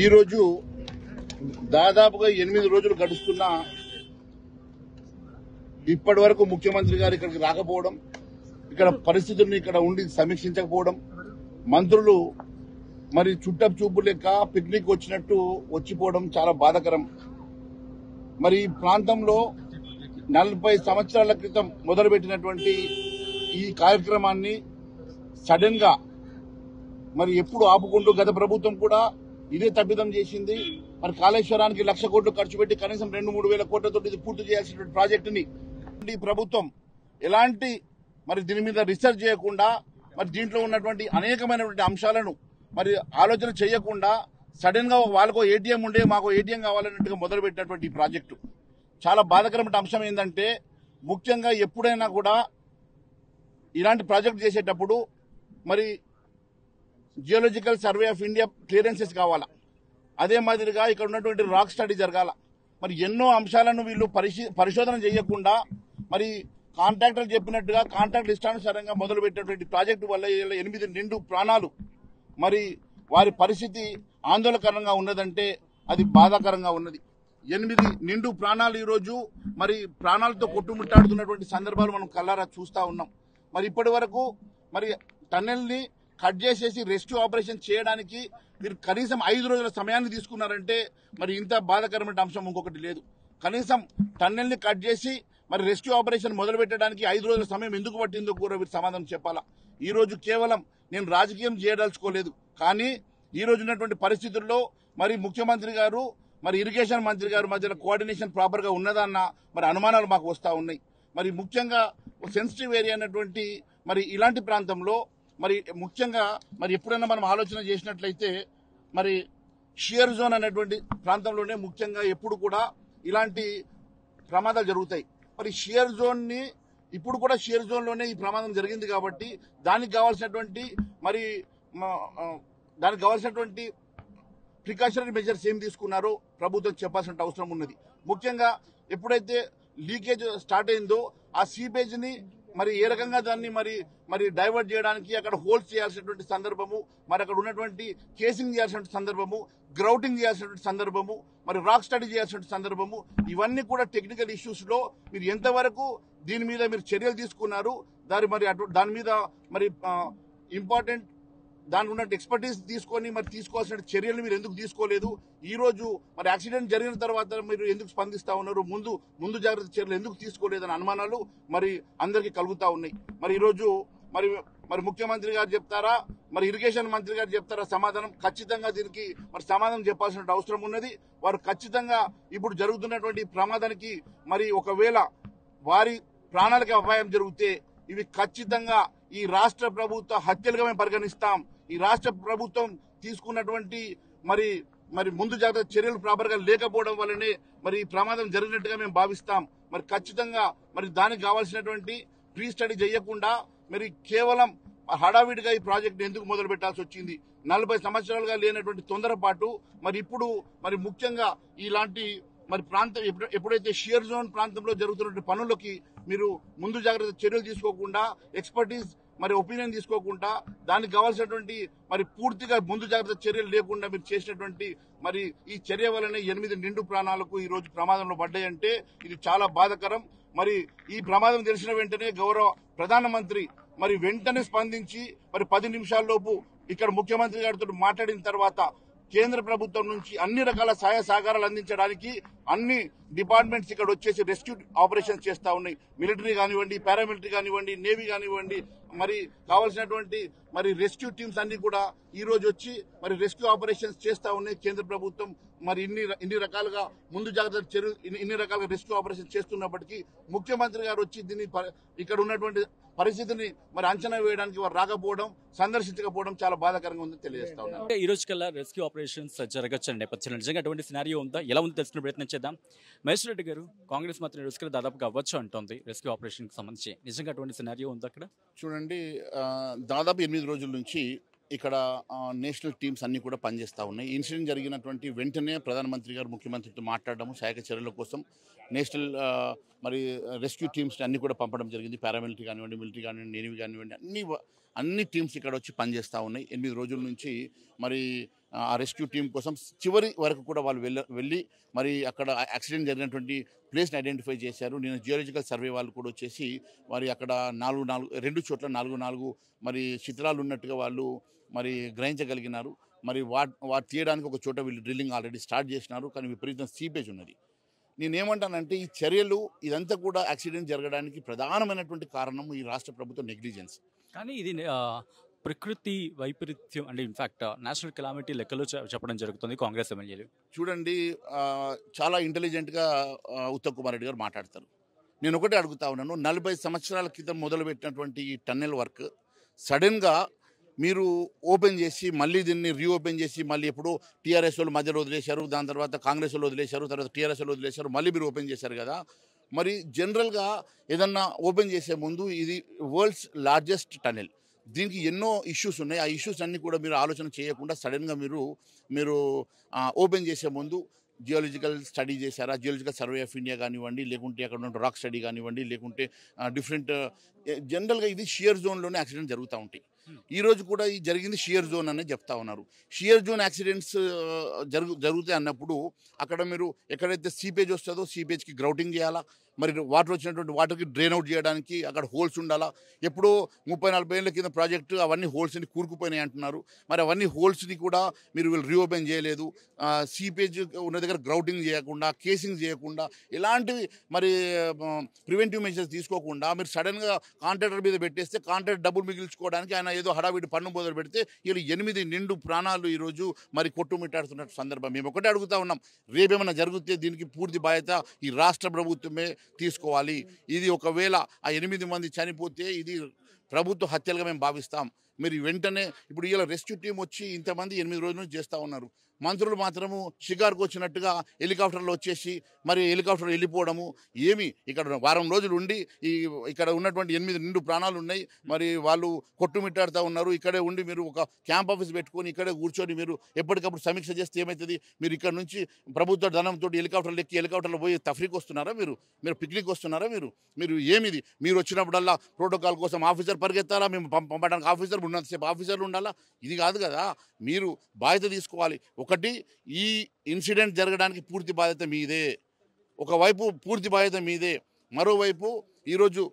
ఈరోజు దాదాపుగా 8 రోజులు గడుస్తున్నా ఇప్పటి వరకు ముఖ్యమంత్రి గారు ఇక్కడికి రాకపోవడం, ఇక్కడ పరిస్థితులను ఇక్కడ ఉండి సమీక్షించకపోవడం, మంత్రులు మరి చుట్టపు చూపు లెక్క పిక్నిక్ వచ్చినట్టు వచ్చిపోవడం చాలా బాధాకరం. మరి ఈ ప్రాంతంలో 40 సంవత్సరాల క్రితం మొదలుపెట్టినటువంటి ఈ కార్యక్రమాన్ని సడన్ గా మరి ఎప్పుడు ఆపుకుంటూ గత ప్రభుత్వం కూడా ఇదే తప్పిదం చేసింది. మరి కాళేశ్వరానికి 1,00,000 కోట్లు ఖర్చు పెట్టి కనీసం 2-3 వేల కోట్లతో ఇది పూర్తి చేయాల్సినటువంటి ప్రాజెక్టుని ఈ ప్రభుత్వం ఎలాంటి మరి దీని మీద రీసెర్చ్ చేయకుండా, మరి దీంట్లో ఉన్నటువంటి అనేకమైనటువంటి అంశాలను మరి ఆలోచన చేయకుండా సడన్ గా వాళ్ళకో ఏటీఎం ఉండే మాకు ఏటీఎం కావాలన్నట్టుగా మొదలుపెట్టినటువంటి ఈ ప్రాజెక్టు చాలా బాధాకరమైన అంశం. ఏంటంటే ముఖ్యంగా ఎప్పుడైనా కూడా ఇలాంటి ప్రాజెక్ట్ చేసేటప్పుడు మరి geological survey of India clearances కావాలా, అదే మాదిరిగా ఇక్కడ ఉన్నటువంటి రాక్ స్టడీ జరగాల. మరి ఎన్నో అంశాలను వీళ్ళు పరిశోధన చేయకుండా మరి కాంట్రాక్టర్లు చెప్పినట్టుగా కాంట్రాక్ట్ ఇష్టానుసారంగా మొదలుపెట్టినటువంటి ప్రాజెక్టు వల్ల 8 నిండు ప్రాణాలు మరి వారి పరిస్థితి ఆందోళనకరంగా ఉన్నదంటే అది బాధాకరంగా ఉన్నది. 8 నిండు ప్రాణాలు ఈరోజు మరి ప్రాణాలతో కొట్టుముట్టాడుతున్నటువంటి సందర్భాలు మనం కళ్ళారా చూస్తా ఉన్నాం. మరి ఇప్పటి వరకు మరి టన్నెల్ ని కట్ చేసేసి రెస్క్యూ ఆపరేషన్ చేయడానికి మీరు కనీసం 5 రోజుల సమయాన్ని తీసుకున్నారంటే మరి ఇంత బాధాకరమైన అంశం ఇంకొకటి లేదు. కనీసం టన్నెల్ ని కట్ చేసి మరి రెస్క్యూ ఆపరేషన్ మొదలు పెట్టడానికి 5 రోజుల సమయం ఎందుకు పట్టిందో కూడా మీరు సమాధానం చెప్పాలా. ఈ రోజు కేవలం నేను రాజకీయం చేయదలుచుకోలేదు, కానీ ఈ రోజు ఉన్నటువంటి పరిస్థితుల్లో మరి ముఖ్యమంత్రి గారు మరి ఇరిగేషన్ మంత్రి గారు మధ్యలో కోఆర్డినేషన్ ప్రాపర్ గా ఉన్నదన్న మరి అనుమానాలు మాకు వస్తా ఉన్నాయి. మరి ముఖ్యంగా సెన్సిటివ్ ఏరియా అన్నటువంటి మరి ఇలాంటి ప్రాంతంలో మరి ముఖ్యంగా మరి ఎప్పుడైనా మనం ఆలోచన చేసినట్లయితే మరి షియర్ జోన్ అనేటువంటి ప్రాంతంలోనే ముఖ్యంగా ఎప్పుడు కూడా ఇలాంటి ప్రమాదాలు జరుగుతాయి. మరి షియర్ జోన్ ని ఇప్పుడు కూడా షియర్ జోన్ లోనే ఈ ప్రమాదం జరిగింది కాబట్టి దానికి కావాల్సినటువంటి ప్రికాషనరీ మెజర్స్ ఏం తీసుకున్నారో ప్రభుత్వం చెప్పాల్సిన అవసరం ఉన్నది. ముఖ్యంగా ఎప్పుడైతే లీకేజ్ స్టార్ట్ అయిందో ఆ సీపేజ్ ని మరి ఏ రకంగా దాన్ని మరి డైవర్ట్ చేయడానికి అక్కడ హోల్స్ చేయాల్సినటువంటి సందర్భము, మరి అక్కడ ఉన్నటువంటి కేసింగ్ చేయాల్సినటువంటి సందర్భము, గ్రౌటింగ్ చేయాల్సినటువంటి సందర్భము, మరి రాక్ స్టడీ చేయాల్సినటువంటి సందర్భము, ఇవన్నీ కూడా టెక్నికల్ ఇష్యూస్ లో మీరు ఎంతవరకు దీని మీద మీరు చర్యలు తీసుకున్నారు, దాని మీద మరి ఇంపార్టెంట్ దాని ఉన్న ఎక్స్పర్టీస్ తీసుకొని మరి తీసుకోవాల్సిన చర్యలు మీరు ఎందుకు తీసుకోలేదు? ఈ రోజు మరి యాక్సిడెంట్ జరిగిన తర్వాత మీరు ఎందుకు స్పందిస్తా ఉన్నారు? ముందు జాగ్రత్త చర్యలు ఎందుకు తీసుకోలేదని అనుమానాలు మరి అందరికీ కలుగుతా ఉన్నాయి. మరి ఈ రోజు మరి ముఖ్యమంత్రి గారు చెప్తారా, మరి ఇరిగేషన్ మంత్రి గారు చెప్తారా సమాధానం? ఖచ్చితంగా దీనికి మరి సమాధానం చెప్పాల్సిన అవసరం ఉన్నది. వారు ఖచ్చితంగా ఇప్పుడు జరుగుతున్నటువంటి ప్రమాదానికి మరి ఒకవేళ వారి ప్రాణాలకి అపాయం జరిగితే ఇవి ఖచ్చితంగా ఈ రాష్ట్ర ప్రభుత్వ హత్యలుగా మేము పరిగణిస్తాం. ఈ రాష్ట్ర ప్రభుత్వం తీసుకున్నటువంటి మరి ముందు జాగ్రత్త చర్యలు ప్రాపర్ గా లేకపోవడం వల్లనే మరి ఈ ప్రమాదం జరిగినట్టుగా మేము భావిస్తాం. మరి ఖచ్చితంగా మరి దానికి కావాల్సినటువంటి ప్రీ స్టడీ చేయకుండా మరి కేవలం హడావిడిగా ఈ ప్రాజెక్ట్ ఎందుకు మొదలు పెట్టాల్సి వచ్చింది? 40 సంవత్సరాలుగా లేనటువంటి తొందరపాటు మరి ఇప్పుడు మరి ముఖ్యంగా ఇలాంటి మరి ప్రాంతం ఎప్పుడైతే షియర్ జోన్ ప్రాంతంలో జరుగుతున్న పనులకి మీరు ముందు జాగ్రత్త చర్యలు తీసుకోకుండా, ఎక్స్పర్టీస్ మరి ఒపీనియన్ తీసుకోకుండా, దానికి కావాల్సినటువంటి మరి పూర్తిగా ముందు జాగ్రత్త చర్యలు లేకుండా మీరు చేసినటువంటి మరి ఈ చర్య వల్లనే 8 నిండు ప్రాణాలకు ఈ రోజు ప్రమాదంలో పడ్డాయంటే ఇది చాలా బాధాకరం. మరి ఈ ప్రమాదం తెలిసిన వెంటనే గౌరవ ప్రధానమంత్రి మరి వెంటనే స్పందించి మరి 10 నిమిషాల్లోపు ఇక్కడ ముఖ్యమంత్రి గారితో మాట్లాడిన తర్వాత కేంద్ర ప్రభుత్వం నుంచి అన్ని రకాల సహాయ సహకారాలు అందించడానికి అన్ని డిపార్ట్మెంట్స్ ఇక్కడ వచ్చేసి రెస్క్యూ ఆపరేషన్స్ చేస్తా ఉన్నాయి. మిలిటరీ కానివ్వండి, పారామిలిటరీ కానివ్వండి, నేవీ కానివ్వండి, మరి కావాల్సినటువంటి మరి రెస్క్యూ టీమ్స్ అన్ని కూడా ఈ రోజు వచ్చి మరి రెస్క్యూ ఆపరేషన్స్ చేస్తా ఉన్నాయి. కేంద్ర ప్రభుత్వం మరి ఇన్ని రకాలుగా ముందు జాగ్రత్త చర్యలు ఇన్ని రకాలుగా రెస్క్యూ ఆపరేషన్ చేస్తున్నప్పటికీ ముఖ్యమంత్రి గారు వచ్చి దీన్ని ఇక్కడ ఉన్నటువంటి పరిస్థితిని మరి అంచనా వేయడానికి వారు రాకపోవడం, సందర్శించకపోవడం చాలా బాధాకరంగా ఉందని తెలియజేస్తా ఉన్నారు. ఈ రోజు కల్లా రెస్క్యూ ఆపరేషన్స్ జరగచ్చు అనే నేపథ్యంలో నిజంగా అటువంటి సినారియో ఉందా, ఎలా ఉందో తెలుసుకునే ప్రయత్నం చేద్దాం. మహేశ్వర్ రెడ్డి గారు, కాంగ్రెస్ మాత్రం రోజుకి దాదాపుగా అవ్వచ్చు అంటోంది రెస్క్యూ ఆపరేషన్ కి సంబంధించి. నిజంగా అటువంటి సినారియో ఉందా అక్కడ? చూడండి, దాదాపు 8 రోజుల నుంచి ఇక్కడ నేషనల్ టీమ్స్ అన్ని కూడా పనిచేస్తూ ఉన్నాయి. ఇన్సిడెంట్ జరిగినటువంటి వెంటనే ప్రధానమంత్రి గారు ముఖ్యమంత్రితో మాట్లాడడం, సహాయక చర్యల కోసం నేషనల్ మరి రెస్క్యూ టీమ్స్ అన్ని కూడా పంపడం జరిగింది. పారామిలిటరీ కానివ్వండి, మిలిటరీ కానివ్వండి, నేవీ కానివ్వండి, అన్ని టీమ్స్ ఇక్కడ వచ్చి పనిచేస్తూ ఉన్నాయి. 8 రోజుల నుంచి మరి ఆ రెస్క్యూ టీం కోసం చివరి వరకు కూడా వాళ్ళు వెళ్ళి మరి అక్కడ యాక్సిడెంట్ జరిగినటువంటి ప్లేస్ని ఐడెంటిఫై చేశారు. నేను జియోలాజికల్ సర్వే వాళ్ళు కూడా వచ్చేసి మరి అక్కడ 2 చోట్ల 4 మరి చిత్రాలు ఉన్నట్టుగా వాళ్ళు మరి గ్రహించగలిగినారు. మరి వాటి తీయడానికి ఒక చోట వీళ్ళు డ్రిల్లింగ్ ఆల్రెడీ స్టార్ట్ చేసినారు. కానీ విపరీతం సీపేజ్ ఉన్నది. నేనేమంటానంటే ఈ చర్యలు ఇదంతా కూడా యాక్సిడెంట్ జరగడానికి ప్రధానమైనటువంటి కారణం ఈ రాష్ట్ర ప్రభుత్వ నెగ్లిజెన్స్. కానీ ఇది ప్రకృతి వైపరీత్యం అంటే ఇన్ఫ్యాక్ట్ నేషనల్ కెలామిటీ లెక్కలో చెప్పడం జరుగుతుంది కాంగ్రెస్ ఎమ్మెల్యేలు. చూడండి, చాలా ఇంటెలిజెంట్గా ఉత్తమ్ కుమార్ రెడ్డి గారు మాట్లాడతారు. నేను ఒకటే అడుగుతా ఉన్నాను, 40 సంవత్సరాల క్రితం మొదలుపెట్టినటువంటి ఈ టన్నెల్ వర్క్ సడన్గా మీరు ఓపెన్ చేసి మళ్ళీ దీన్ని రీఓపెన్ చేసి మళ్ళీ ఎప్పుడు టీఆర్ఎస్ వాళ్ళు మధ్యలో వదిలేశారు, దాని తర్వాత కాంగ్రెస్ వాళ్ళు వదిలేశారు, తర్వాత టీఆర్ఎస్ వాళ్ళు వదిలేశారు, మళ్ళీ మీరు ఓపెన్ చేశారు కదా. మరి జనరల్గా ఏదన్నా ఓపెన్ చేసే ముందు ఇది వరల్డ్స్ లార్జెస్ట్ టన్నెల్, దీనికి ఎన్నో ఇష్యూస్ ఉన్నాయి. ఆ ఇష్యూస్ అన్నీ కూడా మీరు ఆలోచన చేయకుండా సడన్గా మీరు ఓపెన్ చేసే ముందు జియోలాజికల్ స్టడీ చేశారా, జియోలాజికల్ సర్వే ఆఫ్ ఇండియా కానివ్వండి, లేకుంటే అక్కడ ఉన్న రాక్ స్టడీ కానివ్వండి, లేకుంటే డిఫరెంట్ జనరల్గా ఇది షియర్ జోన్లోనే యాక్సిడెంట్ జరుగుతూ ఉంటాయి. ఈరోజు కూడా ఈ జరిగింది షియర్ జోన్ అనే చెప్తా ఉన్నారు. షియర్ జోన్ యాక్సిడెంట్స్ జరుగుతాయి అన్నప్పుడు అక్కడ మీరు ఎక్కడైతే సీపేజ్ వస్తుందో సీపేజ్కి గ్రౌటింగ్ చేయాలా, మరి వాటర్ వచ్చినటువంటి వాటర్కి డ్రైన్ అవుట్ చేయడానికి అక్కడ హోల్స్ ఉండాలా. ఎప్పుడో 30-40 ఏళ్ళ కింద ప్రాజెక్టు అవన్నీ హోల్స్ని కూరుకుపోయినాయి అంటున్నారు. మరి అవన్నీ హోల్స్ని కూడా మీరు వీళ్ళు రీఓపెన్ చేయలేదు. సీపేజ్ ఉన్న దగ్గర గ్రౌటింగ్ చేయకుండా, కేసింగ్ చేయకుండా, ఇలాంటివి మరి ప్రివెంటివ్ మెజర్స్ తీసుకోకుండా మీరు సడన్గా కాంట్రాక్టర్ మీద పెట్టేస్తే కాంట్రాక్ట్ డబ్బులు మిగిల్చుకోవడానికి ఆయన ఏదో హడావిడి పన్ను మొదలు పెడితే వీళ్ళు 8 నిండు ప్రాణాలు ఈరోజు మరి కొట్టుమిట్టాడుతున్న సందర్భం. మేము ఒకటే అడుగుతా ఉన్నాం, రేపేమైనా జరిగితే దీనికి పూర్తి బాధ్యత ఈ రాష్ట్ర ప్రభుత్వమే తీసుకోవాలి. ఇది ఒకవేళ ఆ 8 మంది చనిపోతే ఇది ప్రభుత్వ హత్యలుగా మేము భావిస్తాం. మీరు వెంటనే ఇప్పుడు ఇలా రెస్క్యూ టీం వచ్చి ఇంతమంది 8 రోజుల నుంచి చేస్తూ ఉన్నారు. మంత్రులు మాత్రము షికారుకు వచ్చినట్టుగా హెలికాప్టర్లో వచ్చేసి మరి హెలికాప్టర్ వెళ్ళిపోవడము. ఏమి ఇక్కడ వారం రోజులు ఉండి ఇక్కడ ఉన్నటువంటి 8 నిండు ప్రాణాలు ఉన్నాయి. మరి వాళ్ళు కొట్టుమిట్టాడుతూ ఉన్నారు. ఇక్కడే ఉండి మీరు ఒక క్యాంప్ ఆఫీస్ పెట్టుకొని ఇక్కడే కూర్చొని మీరు ఎప్పటికప్పుడు సమీక్ష చేస్తే ఏమవుతుంది? మీరు ఇక్కడ నుంచి ప్రభుత్వ ధనంతో హెలికాప్టర్లు ఎక్కి హెలికాప్టర్లో పోయి తఫ్రీకి వస్తున్నారా? మీరు పిక్నిక్ వస్తున్నారా? మీరు ఏమిది? మీరు వచ్చినప్పుడల్లా ప్రోటోకాల్ కోసం ఆఫీసర్ పరిగెత్తారా? మేము పంపడానికి ఆఫీసర్ ఉన్నంతసేపు ఆఫీసర్లు ఉండాలా? ఇది కాదు కదా. మీరు బాధ్యత తీసుకోవాలి. ఒకటి, ఈ ఇన్సిడెంట్ జరగడానికి పూర్తి బాధ్యత మీదే. ఒకవైపు పూర్తి బాధ్యత మీదే, మరోవైపు ఈరోజు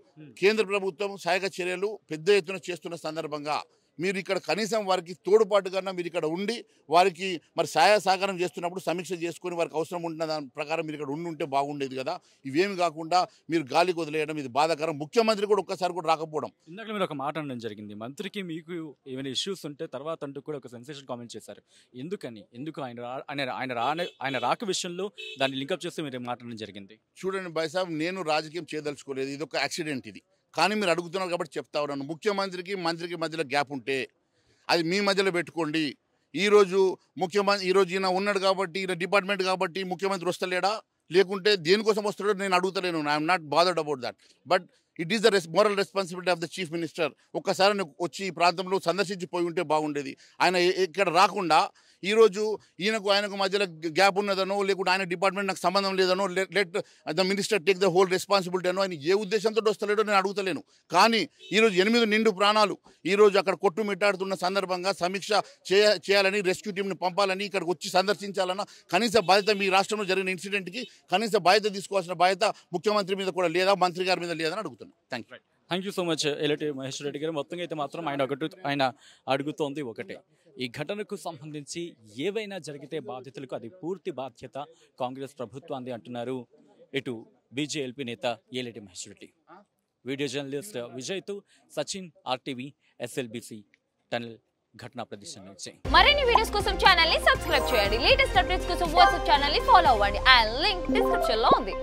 కేంద్ర ప్రభుత్వం సహాయక చర్యలు పెద్ద ఎత్తున చేస్తున్న సందర్భంగా మీరు ఇక్కడ కనీసం వారికి తోడుపాటుగా మీరు ఇక్కడ ఉండి వారికి మరి సహాయ సహకారం చేస్తున్నప్పుడు సమీక్ష చేసుకొని వారికి అవసరం ఉంటున్న దాని ప్రకారం మీరు ఇక్కడ ఉంటే బాగుండేది కదా. ఇవేమి కాకుండా మీరు గాలికి వదిలేయడం ఇది బాధాకరం. ముఖ్యమంత్రి కూడా ఒక్కసారి కూడా రాకపోవడం. ఇందాక మీరు ఒక మాట అనడం జరిగింది, మంత్రికి మీకు ఏమైనా ఇష్యూస్ ఉంటే తర్వాత అంటూ కూడా ఒక సెన్సేషన్ కామెంట్ చేశారు. ఎందుకు ఆయన రాక విషయంలో దాన్ని లింకప్ చేస్తే మీరు మాట్లాడడం జరిగింది. చూడండి భాయ్ సాబ్, నేను రాజకీయం చేయదలుచుకోలేదు. ఇది ఒక యాక్సిడెంట్ ఇది. కానీ మీరు అడుగుతున్నారు కాబట్టి చెప్తా ఉన్నాను. ముఖ్యమంత్రికి మంత్రికి మధ్యలో గ్యాప్ ఉంటే అది మీ మధ్యలో పెట్టుకోండి. ఈరోజు ఈయన ఉన్నాడు కాబట్టి, ఈయన డిపార్ట్మెంట్ కాబట్టి ముఖ్యమంత్రి వస్తలేడా, లేకుంటే దేనికోసం వస్తాడో నేను అడుగుతలేను. I'm not bothered about that. But it is the moral responsibility of the chief minister. ఒక్కసారి వచ్చి ఈ ప్రాంతంలో సందర్శించిపోయి ఉంటే బాగుండేది. ఆయన ఇక్కడ రాకుండా ఈరోజు ఆయనకు మధ్యలో గ్యాప్ ఉన్నదనో, లేకుంటే ఆయన డిపార్ట్మెంట్ నాకు సంబంధం లేదనో, let the minister take the whole responsibility అనో, ఆయన ఏ ఉద్దేశంతో వస్తలేడో నేను అడుగుతలేను. కానీ ఈరోజు 8 నిండు ప్రాణాలు ఈరోజు అక్కడ కొట్టుమిట్టాడుతున్న సందర్భంగా సమీక్ష చేయాలని, రెస్క్యూ టీంని పంపాలని, ఇక్కడికి వచ్చి సందర్శించాలన్న కనీస బాధ్యత మీ రాష్ట్రంలో జరిగిన ఇన్సిడెంట్కి కనీస బాధ్యత తీసుకోవాల్సిన బాధ్యత ముఖ్యమంత్రి మీద కూడా లేదా, మంత్రి గారి మీద లేదని అడుగుతున్నాను. Thank you so much Eleti Maheshwar Reddy గారు. మొత్తంగా అయితే మాత్రం ఆయన అడుగుతోంది ఒకటే, ఈ ఘటనకు సంబంధించి ఏవైనా జరిగితే బాధ్యతలకు అది పూర్తి బాధ్యత కాంగ్రెస్ ప్రభుత్వాన్ని అంటున్నారు ఇటు బీజేఎల్పీ నేత ఏలేటి మహేశ్వర్ రెడ్డి. వీడియో జర్నలిస్ట్ విజయ్తో సచిన్, RTV, SLBC టనల్ ఘటనా ప్రదేశం నుంచి. మరిన్ని వీడియోస్ కోసం ఛానల్ ని సబ్స్క్రైబ్ చేయండి. లేటెస్ట్ అప్డేట్స్ కోసం వాట్సాప్ ఛానల్ ని ఫాలో అవ్వండి. అండ్ లింక్ డిస్క్రిప్షన్ లో ఉంది.